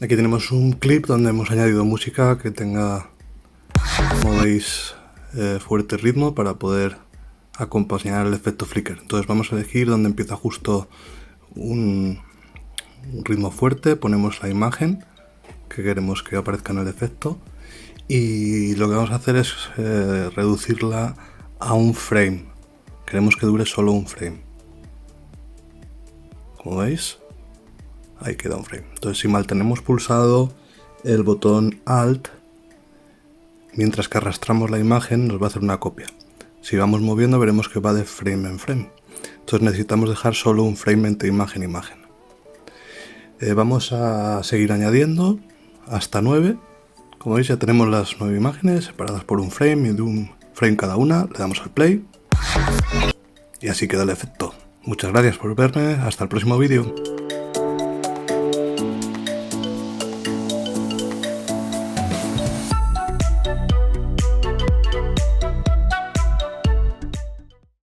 Aquí tenemos un clip donde hemos añadido música que tenga, como veis, fuerte ritmo para poder acompañar el efecto flicker. Entonces vamos a elegir donde empieza justo un ritmo fuerte, ponemos la imagen que queremos que aparezca en el efecto y lo que vamos a hacer es reducirla a un frame. Queremos que dure solo un frame. Como veis, ahí queda un frame. Entonces, si mantenemos pulsado el botón Alt, mientras que arrastramos la imagen, nos va a hacer una copia. Si vamos moviendo, veremos que va de frame en frame. Entonces necesitamos dejar solo un frame entre imagen e imagen. Vamos a seguir añadiendo hasta 9. Como veis, ya tenemos las 9 imágenes separadas por un frame y de un frame cada una. Le damos al play y así queda el efecto. Muchas gracias por verme. Hasta el próximo vídeo.